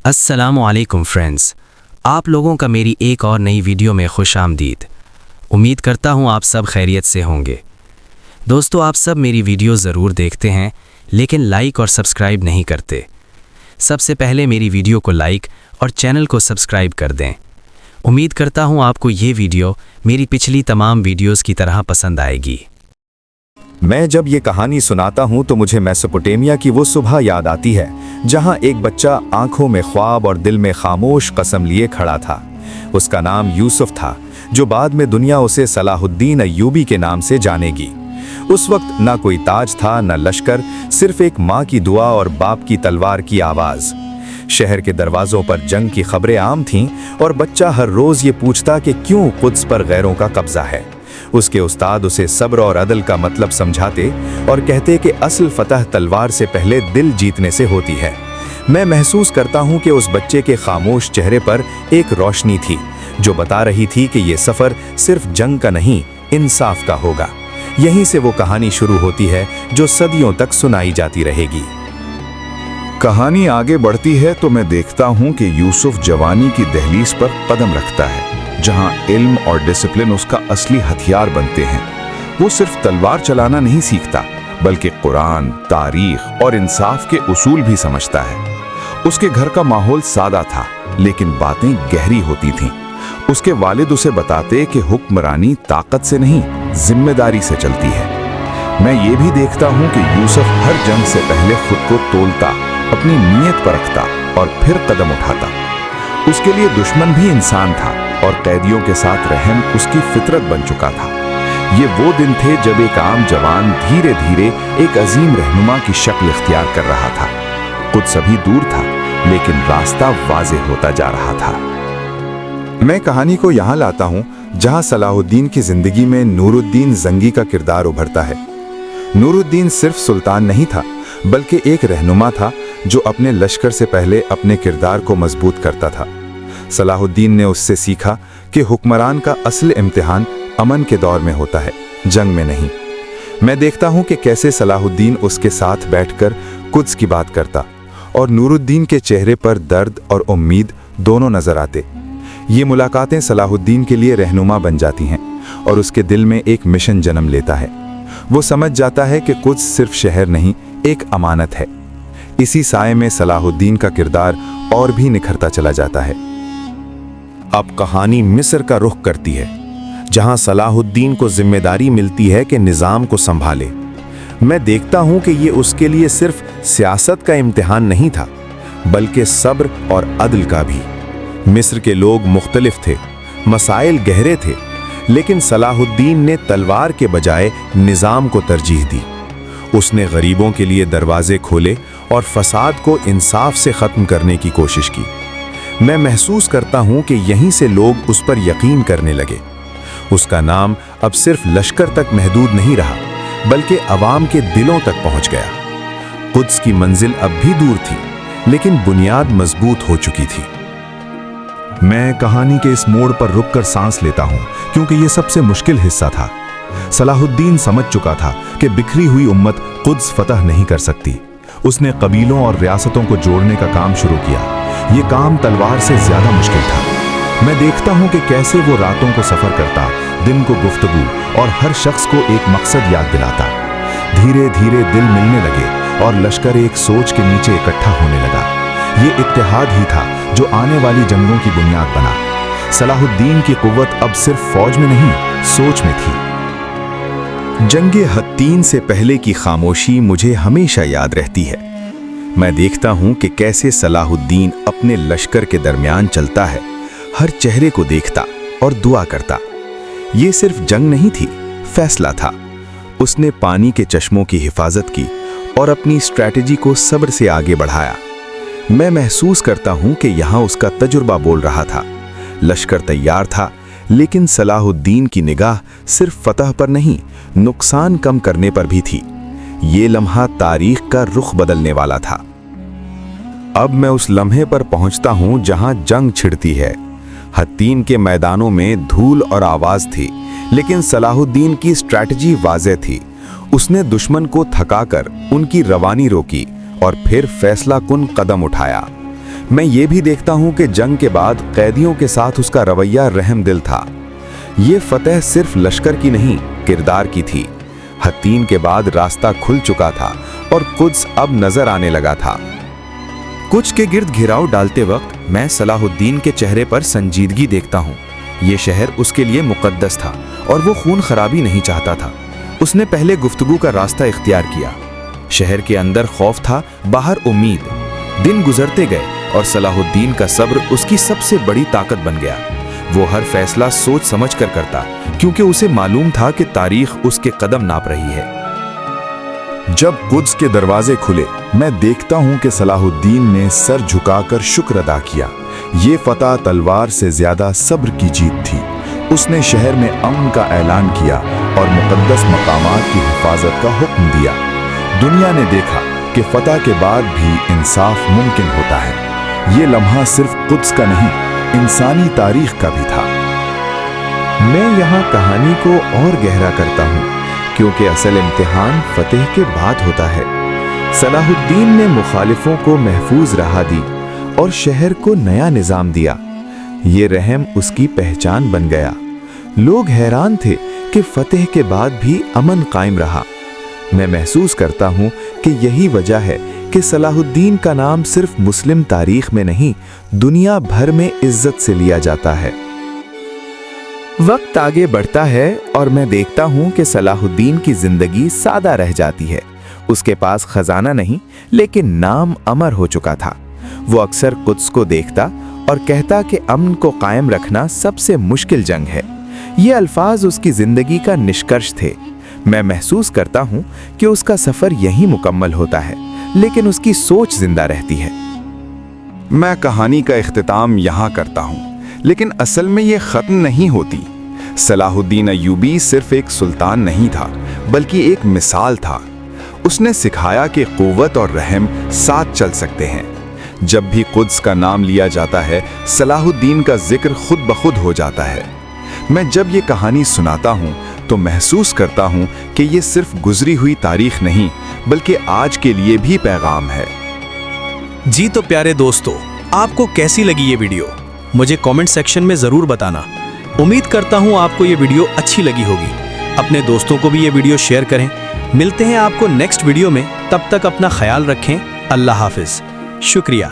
अस्सलाम वालेकुम फ्रेंड्स, आप लोगों का मेरी एक और नई वीडियो में खुश आमदीद। उम्मीद करता हूँ आप सब खैरियत से होंगे। दोस्तों, आप सब मेरी वीडियो ज़रूर देखते हैं लेकिन लाइक और सब्सक्राइब नहीं करते। सबसे पहले मेरी वीडियो को लाइक और चैनल को सब्सक्राइब कर दें। उम्मीद करता हूँ आपको ये वीडियो मेरी पिछली तमाम वीडियोज़ की तरह पसंद आएगी। मैं जब ये कहानी सुनाता हूँ तो मुझे मेसोपोटामिया की वो सुबह याद आती है जहाँ एक बच्चा आंखों में ख्वाब और दिल में खामोश कसम लिए खड़ा था। उसका नाम यूसुफ था, जो बाद में दुनिया उसे सलाहुद्दीन अय्यूबी के नाम से जानेगी। उस वक्त ना कोई ताज था, ना लश्कर, सिर्फ एक माँ की दुआ और बाप की तलवार की आवाज़। शहर के दरवाज़ों पर जंग की खबरें आम थीं और बच्चा हर रोज़ ये पूछता कि क्यों कुद्स पर गैरों का कब्जा है। उसके उस्ताद उसे सब्र और अदल का मतलब समझाते और कहते कि असल फतह तलवार से पहले दिल जीतने से होती है। मैं महसूस करता हूँ कि उस बच्चे के खामोश चेहरे पर एक रोशनी थी जो बता रही थी कि ये सफ़र सिर्फ जंग का नहीं, इंसाफ का होगा। यहीं से वो कहानी शुरू होती है जो सदियों तक सुनाई जाती रहेगी। कहानी आगे बढ़ती है तो मैं देखता हूँ कि यूसुफ जवानी की दहलीज पर कदम रखता है, जहां इल्म और डिसिप्लिन उसका असली हथियार बनते हैं। वो सिर्फ तलवार चलाना नहीं सीखता, बल्कि कुरान, तारीख और इंसाफ के उसूल भी समझता है। उसके घर का माहौल सादा था, लेकिन बातें गहरी होती थीं। उसके वालिद उसे बताते कि हुक्मरानी ताकत से नहीं, जिम्मेदारी से चलती है। मैं ये भी देखता हूँ कि यूसुफ हर जंग से पहले खुद को तोलता, अपनी नीयत परखता और फिर कदम उठाता। उसके लिए दुश्मन भी इंसान था और कैदियों के साथ रहम उसकी फितरत बन चुका था। ये वो दिन थे जब एक आम जवान धीरे धीरे एक अजीम रहनुमा की शक्ल इख्तियार कर रहा था। कुछ सभी दूर था, लेकिन रास्ता वाज़ेह होता जा रहा था। मैं कहानी को यहाँ लाता हूँ जहाँ सलाहुद्दीन की जिंदगी में नूरुद्दीन जंगी का किरदार उभरता है। नूरुद्दीन सिर्फ सुल्तान नहीं था, बल्कि एक रहनुमा था जो अपने लश्कर से पहले अपने किरदार को मजबूत करता था। सलाहुद्दीन ने उससे सीखा कि हुक्मरान का असल इम्तिहान अमन के दौर में होता है, जंग में नहीं। मैं देखता हूँ कि कैसे सलाहुद्दीन उसके साथ बैठकर कुद्स की बात करता और नूरुद्दीन के चेहरे पर दर्द और उम्मीद दोनों नजर आते। ये मुलाकातें सलाहुद्दीन के लिए रहनुमा बन जाती हैं और उसके दिल में एक मिशन जन्म लेता है। वो समझ जाता है कि कुद्स सिर्फ शहर नहीं, एक अमानत है। इसी साए में सलाहुद्दीन का किरदार और भी निखरता चला जाता है। अब कहानी मिस्र का रुख करती है, जहां सलाहुद्दीन को जिम्मेदारी मिलती है कि निज़ाम को संभाले। मैं देखता हूं कि ये उसके लिए सिर्फ सियासत का इम्तिहान नहीं था, बल्कि सब्र और अदल का भी। मिस्र के लोग मुख्तलिफ थे, मसाइल गहरे थे, लेकिन सलाहुद्दीन ने तलवार के बजाय निज़ाम को तरजीह दी। उसने गरीबों के लिए दरवाजे खोले और फसाद को इंसाफ से ख़त्म करने की कोशिश की। मैं महसूस करता हूँ कि यहीं से लोग उस पर यकीन करने लगे। उसका नाम अब सिर्फ लश्कर तक महदूद नहीं रहा, बल्कि अवाम के दिलों तक पहुँच गया। कुद्स की मंजिल अब भी दूर थी, लेकिन बुनियाद मजबूत हो चुकी थी। मैं कहानी के इस मोड़ पर रुककर सांस लेता हूँ, क्योंकि ये सबसे मुश्किल हिस्सा था। सलाहुद्दीन समझ चुका था कि बिखरी हुई उम्मत कुद्स फतह नहीं कर सकती। उसने कबीलों और रियासतों को जोड़ने का काम शुरू किया। ये काम तलवार से ज्यादा मुश्किल था। मैं देखता हूँ कि कैसे वो रातों को सफर करता, दिन को गुफ्तगू और हर शख्स को एक मकसद याद दिलाता। धीरे धीरे दिल मिलने लगे और लश्कर एक सोच के नीचे इकट्ठा होने लगा। ये इत्तेहाद ही था जो आने वाली जंगों की बुनियाद बना। सलाहुद्दीन की कुव्वत अब सिर्फ फौज में नहीं, सोच में थी। जंगे हत्तीन से पहले की खामोशी मुझे हमेशा याद रहती है। मैं देखता हूँ कि कैसे सलाहुद्दीन अपने लश्कर के दरमियान चलता है, हर चेहरे को देखता और दुआ करता। ये सिर्फ जंग नहीं थी, फैसला था। उसने पानी के चश्मों की हिफाजत की और अपनी स्ट्रैटेजी को सब्र से आगे बढ़ाया। मैं महसूस करता हूँ कि यहाँ उसका तजुर्बा बोल रहा था। लश्कर तैयार था, लेकिन सलाहुद्दीन की निगाह सिर्फ फतह पर नहीं, नुकसान कम करने पर भी थी। ये लम्हा तारीख का रुख बदलने वाला था। अब मैं उस लम्हे पर पहुंचता हूं जहां जंग छिड़ती है। हत्तीन के मैदानों में धूल और आवाज थी, लेकिन सलाहुद्दीन की स्ट्रैटेजी वाज़ेह थी। उसने दुश्मन को थकाकर उनकी रवानी रोकी और फिर फैसला कुन कदम उठाया। मैं ये भी देखता हूँ कि जंग के बाद कैदियों के साथ उसका रवैया रहम दिल था। ये फतह सिर्फ लश्कर की नहीं, किरदार की थी। हत्तीन के बाद रास्ता खुल चुका था और कुद्स अब नजर आने लगा था। कुछ के गिर्द घिराव डालते वक्त मैं सलाहुद्दीन के चेहरे पर संजीदगी देखता हूँ। ये शहर उसके लिए मुकद्दस था और वो खून खराबी नहीं चाहता था। उसने पहले गुफ्तगू का रास्ता इख्तियार किया। शहर के अंदर खौफ था, बाहर उम्मीद। दिन गुजरते गए और सलाहुद्दीन का सब्र उसकी सबसे बड़ी ताकत बन गया। वो हर फैसला सोच समझ कर करता, क्योंकि उसे मालूम था कि तारीख उसके कदम नाप रही है। जब कुद्स के दरवाजे खुले, मैं देखता हूं कि सलाहुद्दीन ने सर झुकाकर शुक्र अदा किया। ये फतह तलवार से ज्यादा सब्र की जीत थी। उसने शहर में अमन का ऐलान किया और मुकद्दस मकामात की हिफाजत का हुक्म दिया। दुनिया ने देखा कि फतह के बाद भी इंसाफ मुमकिन होता है। ये लम्हा सिर्फ कुद्स का नहीं, इंसानी तारीख का भी था। मैं यहाँ कहानी को और गहरा करता हूँ, क्योंकि असल इम्तिहान फतेह के बाद होता है। सलाहुद्दीन ने मुखालिफों को महफूज राह दी और शहर को नया निजाम दिया। ये रहम उसकी पहचान बन गया। लोग हैरान थे कि फतेह के बाद भी अमन कायम रहा। मैं महसूस करता हूँ कि यही वजह है कि सलाहुद्दीन का नाम सिर्फ मुस्लिम तारीख में नहीं, दुनिया भर में इज्जत से लिया जाता है। वक्त आगे बढ़ता है और मैं देखता हूँ कि सलाहुद्दीन की जिंदगी सादा रह जाती है। उसके पास खजाना नहीं, लेकिन नाम अमर हो चुका था। वो अक्सर कुद्स को देखता और कहता कि अमन को कायम रखना सबसे मुश्किल जंग है। ये अल्फाज उसकी जिंदगी का निष्कर्ष थे। मैं महसूस करता हूँ कि उसका सफर यहीं मुकम्मल होता है, लेकिन उसकी सोच जिंदा रहती है। मैं कहानी का इख्तिताम यहाँ करता हूँ, लेकिन असल में ये खत्म नहीं होती। सलाहुद्दीन अय्यूबी सिर्फ एक सुल्तान नहीं था, बल्कि एक मिसाल था। उसने सिखाया कि कुव्वत और रहम साथ चल सकते हैं। जब भी कुद्स का नाम लिया जाता है, सलाहुद्दीन का जिक्र खुद ब खुद हो जाता है। मैं जब ये कहानी सुनाता हूँ तो महसूस करता हूँ कि ये सिर्फ गुजरी हुई तारीख नहीं, बल्कि आज के लिए भी पैगाम है। जी तो प्यारे दोस्तों, आपको कैसी लगी ये वीडियो मुझे कमेंट सेक्शन में ज़रूर बताना। उम्मीद करता हूँ आपको ये वीडियो अच्छी लगी होगी। अपने दोस्तों को भी ये वीडियो शेयर करें। मिलते हैं आपको नेक्स्ट वीडियो में, तब तक अपना ख्याल रखें। अल्लाह हाफिज़। शुक्रिया।